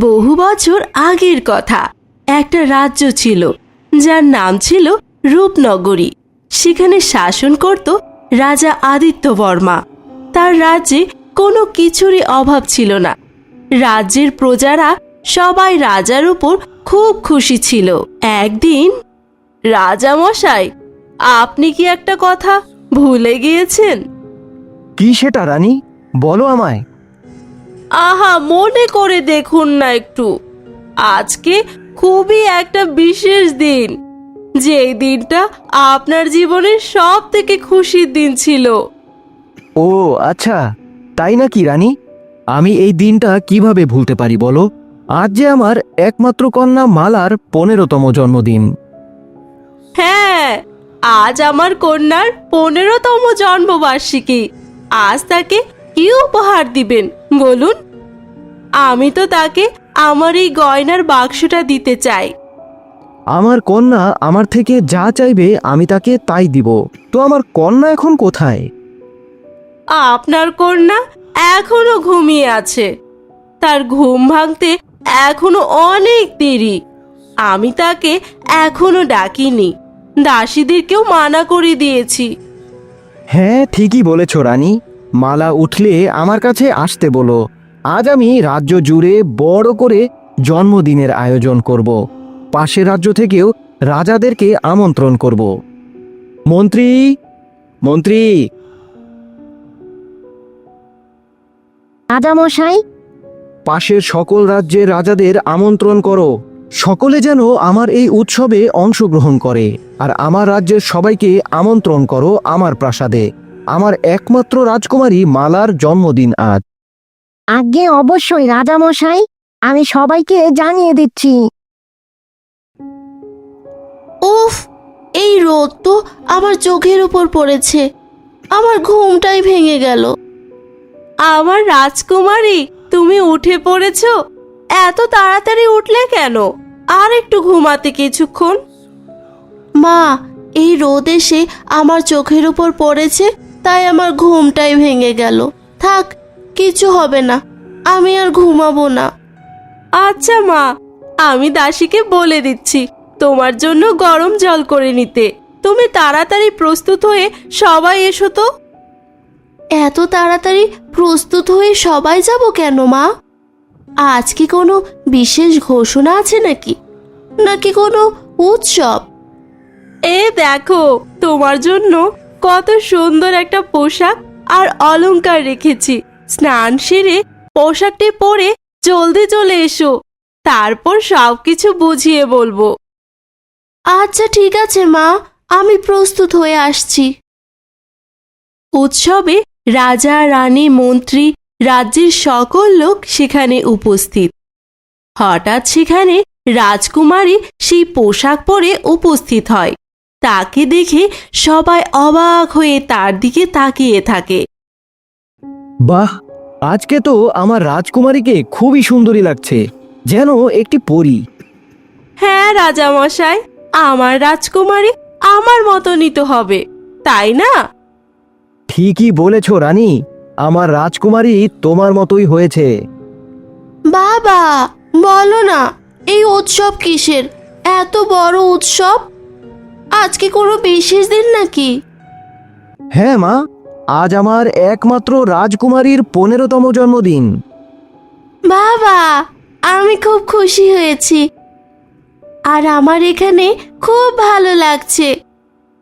বহু বছর আগের কথা। একটা রাজ্য ছিল যার নাম ছিল রূপনগরী। সেখানে শাসন করত রাজা আদিত্যবর্মা। তার রাজ্যে কোনো কিছুরই অভাব ছিল না। রাজ্যের প্রজারা সবাই রাজার উপর খুব খুশি ছিল। একদিন, রাজা মশাই, আপনি কি একটা কথা ভুলে গিয়েছেন? কি সেটা রানী, বলো আমায়। আহা, মনে করে দেখুন না একটু। আজকে খুবই একটা বিশেষ দিন, যে দিনটা আপনার জীবনের সব থেকে খুশির দিন ছিল। ও আচ্ছা, তাই নাকি রানী? আমি এই দিনটা কিভাবে ভুলতে পারি বলো? আজ যে আমার একমাত্র কন্যা মালার 15তম জন্মদিন। হ্যাঁ, আজ আমার কন্যার 15তম জন্মবার্ষিকী। আজ তাকে কি উপহার দিবেন বলুন? আমি তো তাকে আমার এই গয়নার বাক্সটা দিতে চাই। আমার কন্যা আমার থেকে যা চাইবে আমি তাকে তাই দিব। তো আমার কন্যা এখন কোথায়? আপনার কন্যা এখনো ঘুমিয়ে আছে। তার ঘুম ভাঙতে এখনো অনেক দেরি। আমি তাকে এখনো ডাকিনি। দাসীদেরকেও মানা করে দিয়েছি। হ্যাঁ, ঠিকই বলেছ রানী। মালা উঠলে আমার কাছে আসতে বলো। আজ আমি রাজ্য জুড়ে বড় করে জন্মদিনের আয়োজন করব। পাশের রাজ্য থেকেও রাজাদেরকে আমন্ত্রণ করব। মন্ত্রী, মন্ত্রী। রাজামশাই, পাশের সকল রাজ্যের রাজাদের আমন্ত্রণ করো। সকলে যেন আমার এই উৎসবে অংশগ্রহণ করে। আর আমার রাজ্যের সবাইকে আমন্ত্রণ করো আমার প্রাসাদে। আমার একমাত্র রাজকুমারী মালার জন্মদিন আজ। আজ্ঞে অবশ্যই রাজামশাই, আমি সবাইকে জানিয়ে দিচ্ছি। উফ, এই রোদ তো আমার চোখের উপর পড়েছে। আমার ঘুমটাই ভেঙে গেল। আমার রাজকুমারী, তুমি উঠে পড়েছো? এত তাড়াতাড়ি উঠলে কেন? আর একটু ঘুমাতে কিছুক্ষণ। মা, এই রোদ এসে আমার চোখের উপর পড়েছে, তাই আমার ঘুমটাই ভেঙে গেল। থাক, কিছু হবে না, আমি আর ঘুমাবো না। আচ্ছা মা, আমি দাসীকে বলে দিচ্ছি তোমার জন্য গরম জল করে নিতে। তুমি তাড়াতাড়ি প্রস্তুত হয়ে সবাই এসো তো। এত তাড়াতাড়ি প্রস্তুত হয়ে সবাই যাব কেন মা? আজ কি কোনো বিশেষ ঘোষণা আছে নাকি? নাকি কোনো উৎসব? এ দেখো, তোমার জন্য কত সুন্দর একটা পোশাক আর অলংকার রেখেছি। স্নান সেরে পোশাকটি পরে জলদি চলে এসো, তারপর সবকিছু বুঝিয়ে বলবো। আচ্ছা ঠিক আছে মা, আমি প্রস্তুত হয়ে আসছি। উৎসবে রাজা, রানী, মন্ত্রী, রাজ্যের সকল লোক সেখানে উপস্থিত। হঠাৎ সেখানে রাজকুমারী সেই পোশাক পরে উপস্থিত হয়। তাকে দেখে সবাই অবাক হয়ে তার দিকে তাকিয়ে থাকে। বাহ, আজকে তো আমার রাজকুমারীকে খুবই সুন্দরী লাগছে, যেন একটি পরী। হ্যাঁ রাজামশাই, আমার রাজকুমারী আমার মতনই তো হবে, তাই না? ঠিকই বলেছ রানী, আমার রাজকুমারী তোমার মতোই হয়েছে। বাবা, বলো না, এই উৎসব কিসের? এত বড় উৎসব? আজকে কোনো বিশেষ দিন নাকি? হ্যাঁ মা, আজ আমার একমাত্র রাজকুমারীর 15তম জন্মদিন। বাবা, আমি খুব খুশি হয়েছি। আর আমার এখানে খুব ভালো লাগছে।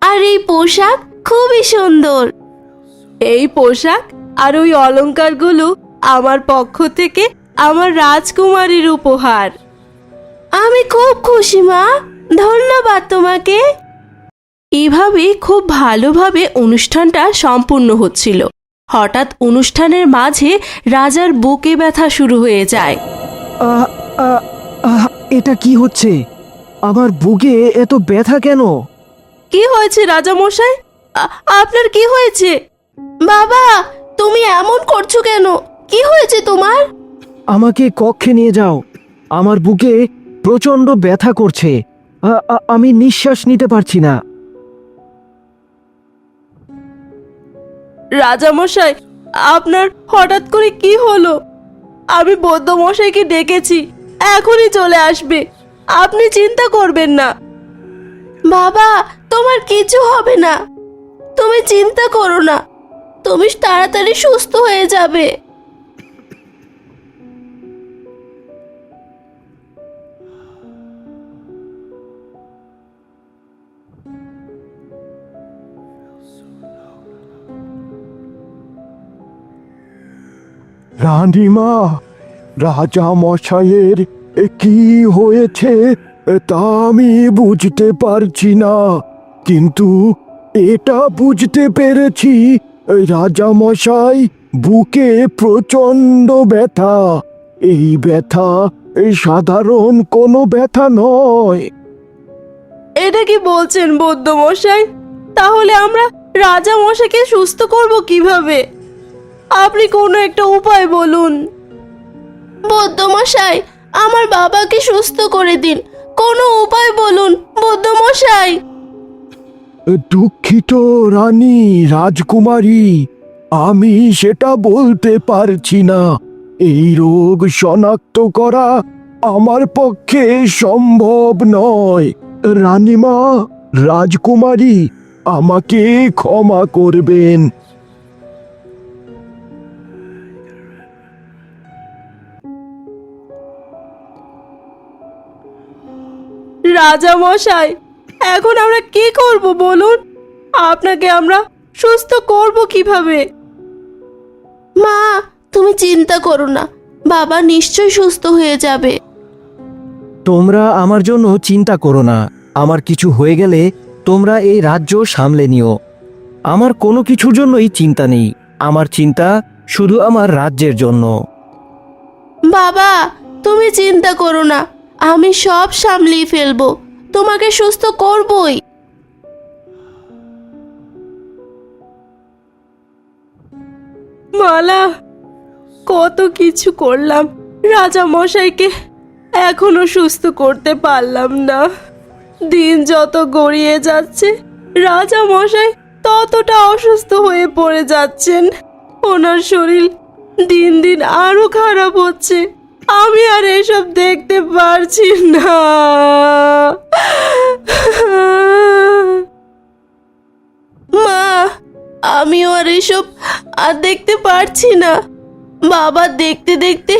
আর এই পোশাক খুবই সুন্দর। এই পোশাক আর ওই অলংকারগুলো আমার পক্ষ থেকে আমার রাজকুমারীর উপহার। আমি খুব খুশি মা, ধন্যবাদ তোমাকে। এভাবে খুব ভালোভাবে অনুষ্ঠানটা সম্পূর্ণ হচ্ছিল। হঠাৎ অনুষ্ঠানের মাঝে রাজার বুকে ব্যথা শুরু হয়ে যায়। আহ, আহ, আহ, এটা কি হচ্ছে? আমার বুকে এত ব্যথা কেন? কি হয়েছে রাজা মশাই? আপনার কি হয়েছে? বাবা, তুমি এমন করছো কেন? কি হয়েছে তোমার? আমাকে কক্ষে নিয়ে যাও। আমার বুকে প্রচন্ড ব্যথা করছে। আমি নিঃশ্বাস নিতে পারছি না। রাজা মশাই, আপনার হঠাৎ করে কি হলো? আমি বৌদ্ধ মশাইকে ডেকেছি, এখনই চলে আসবে। আপনি চিন্তা করবেন না। বাবা, তোমার কিছু হবে না, তুমি চিন্তা করো না, তুমি তাড়াতাড়ি সুস্থ হয়ে যাবে। রানীমা, রাজা মশাইয়ের কি হয়েছে তা আমি বুঝতে পারছি না, কিন্তু এটা বুঝতে পেরেছি রাজা মশাই বুকে প্রচন্ড ব্যথা। এই ব্যথা সাধারণ কোনো ব্যথা নয়। এটা কি বলছেন বৌদ্ধ মশাই? তাহলে আমরা রাজা মশাইকে সুস্থ করব কিভাবে? আপনি কোনো একটা উপায় বলুন। বৌদ্ধ মশাই, আমার বাবাকে সুস্থ করে দিন, কোনো উপায় বলুন বৌদ্ধ মশাই। দুঃখিত রানী রাজকুমারী, আমি সেটা বলতে পারছি না। এই রোগ শনাক্ত করা আমার পক্ষে সম্ভব নয়। রানীমা, রাজকুমারী, আমাকে ক্ষমা করবেন। রাজা মশাই, এখন আমরা কি করব বলুন? আপনাকে আমরা সুস্থ করব কিভাবে? মা, তুমি চিন্তা করো না, বাবা নিশ্চয়ই সুস্থ হয়ে যাবে। তোমরা আমার জন্য চিন্তা করো না। আমার কিছু হয়ে গেলে তোমরা এই রাজ্য সামলে নিও। আমার কোনো কিছুর জন্যই চিন্তা নেই। আমার চিন্তা শুধু আমার রাজ্যের জন্য। বাবা, তুমি চিন্তা করো না, আমি সব সামলিয়ে ফেলবো, তোমাকে সুস্থ করবই। মালা, কত কিছু করলাম রাজা মশাইকে, এখনো সুস্থ করতে পারলাম না। দিন যত গড়িয়ে যাচ্ছে রাজা মশাই ততটা অসুস্থ হয়ে পড়ে যাচ্ছেন। ওনার শরীর দিন দিন আরো খারাপ হচ্ছে। আমি আর এসব দেখতে পারছি না। মা, আমিও আর এসব আর দেখতে পারছি না। বাবা দেখতে দেখতে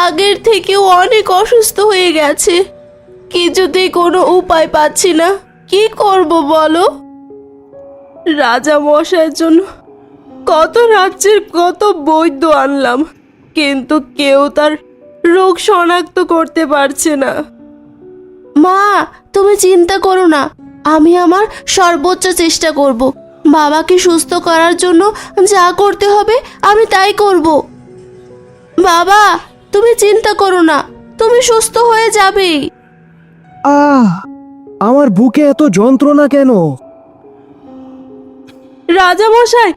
আগের থেকেও অনেক অসুস্থ হয়ে গেছে। কিছুতেই কোনো উপায় পাচ্ছি না, কি করব বলো? রাজা মশাইয়ের জন্য কত রাজ্যের কত বৈদ্য আনলাম, কিন্তু কেউ তার রোগ শনাক্ত করতে পারছে না। মা, তুমি চিন্তা করো না, আমি আমার সর্বোচ্চ চেষ্টা করব। বাবাকে সুস্থ করার জন্য যা করতে হবে আমি তাই করব। বাবা, তুমি চিন্তা করো না, তুমি সুস্থ হয়ে যাবেই। আমার বুকে এত যন্ত্রণা কেন? রাজা মশাই,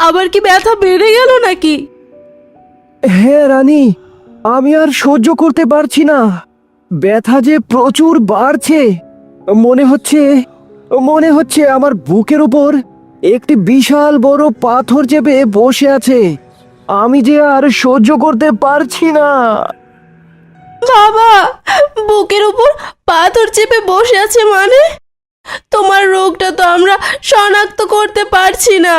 আবার কি ব্যথা বেড়ে গেল নাকি? হ্যাঁ রানী, আমি আর সহ্য করতে পারছি না। ব্যথা যে প্রচুর বাড়ছে। মনে হচ্ছে আমার বুকের উপর একটি বিশাল বড় পাথর চেপে বসে আছে। আমি যে আর সহ্য করতে পারছি না। বাবা, বুকের উপর পাথর চেপে বসে আছে মানে? তোমার রোগটা তো আমরা শনাক্ত করতে পারছি না।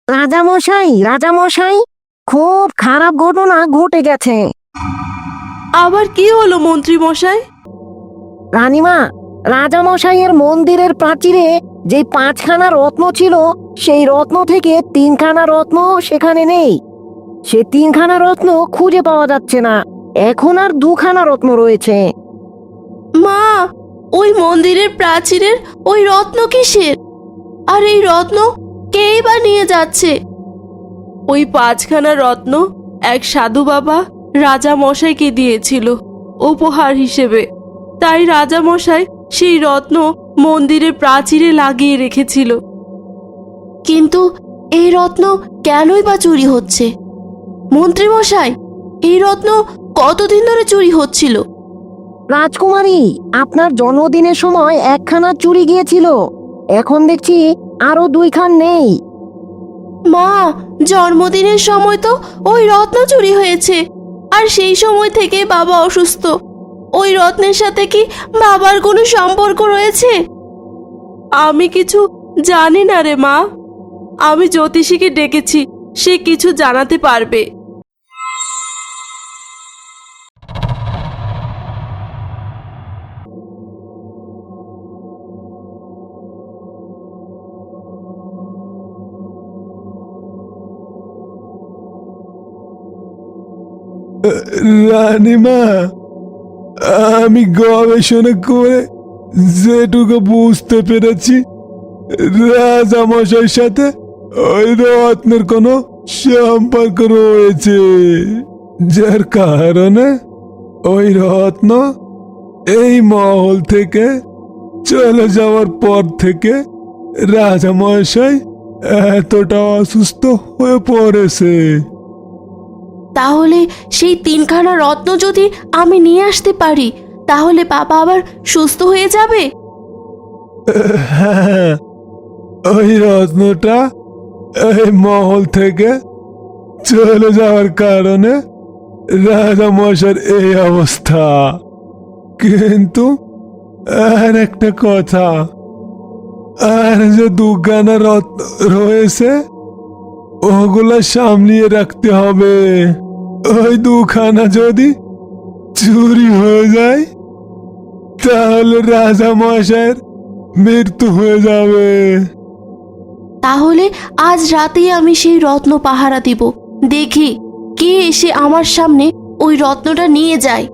রাজামশাই, রাজামশাই, খুব খারাপ ঘটনা ঘটে গেছে। আবার কি হলো মন্ত্রী মশাই? রানীমা, রাজামশাইয়ের মন্দিরের প্রাচীরে যে 5খানা রত্ন ছিল, সেই রত্ন থেকে 3খানা রত্ন সেখানে নেই। সে 3খানা রত্ন খুঁজে পাওয়া যাচ্ছে না। এখন আর 2খানা রত্ন রয়েছে। মা, ওই মন্দিরের প্রাচীরের ওই রত্ন কিসের? আর এই রত্ন কেই বা নিয়ে যাচ্ছে? ওই 5খানা রত্ন এক সাধু বাবা রাজা মশাইকে দিয়েছিল উপহার হিসেবে। তাই রাজা মশাই সেই রত্ন মন্দিরের প্রাচীরে লাগিয়ে রেখেছিল। কিন্তু এই রত্ন কেনই বা চুরি হচ্ছে? মন্ত্রী মশাই, এই রত্ন কতদিন ধরে চুরি হচ্ছিল? রাজকুমারী, আপনার জন্মদিনের সময় 1খানা চুরি গিয়েছিল। এখন দেখছি আরো 2খান নেই। মা, জন্মদিনের সময় তো ওই রত্ন চুরি হয়েছে, আর সেই সময় থেকে বাবা অসুস্থ। ওই রত্নের সাথে কি বাবার কোনো সম্পর্ক রয়েছে? আমি কিছু জানি না রে মা। আমি জ্যোতিষীকে ডেকেছি, সে কিছু জানাতে পারবে। রানীমা, আমি গবেষণা করে যেটুকু বুঝতে পেরেছি, রাজামশাইয়ের সাথে ওই রত্নের কোনো সম্পর্ক রয়েছে, যার কারণে ওই রত্ন এই মহল থেকে চলে যাওয়ার পর থেকে রাজামশাই এতটা অসুস্থ হয়ে পড়েছে। তাহলে সেই তিনখানা রত্ন যদি আমি নিয়ে আসতে পারি, তাহলে বাবা আবার সুস্থ হয়ে যাবে। হ্যাঁ, ওই রত্নটা এই মহল থেকে চলে যাওয়ার কারণে রাজামশাইয়ের এই অবস্থা। কিন্তু আর একটা কথা, আর যে দুখানা রত্ন রয়েছে ওগুলা সামলিয়ে রাখতে হবে। ওই দুখানা যদি চুরি হয়ে যায় তাহলে রাজামশাইয়ের মৃত্যু হয়ে যাবে। তাহলে আজ রাতেই আমি সেই রত্ন পাহারা দিব। দেখি কে এসে আমার সামনে ওই রত্নটা নিয়ে যায়।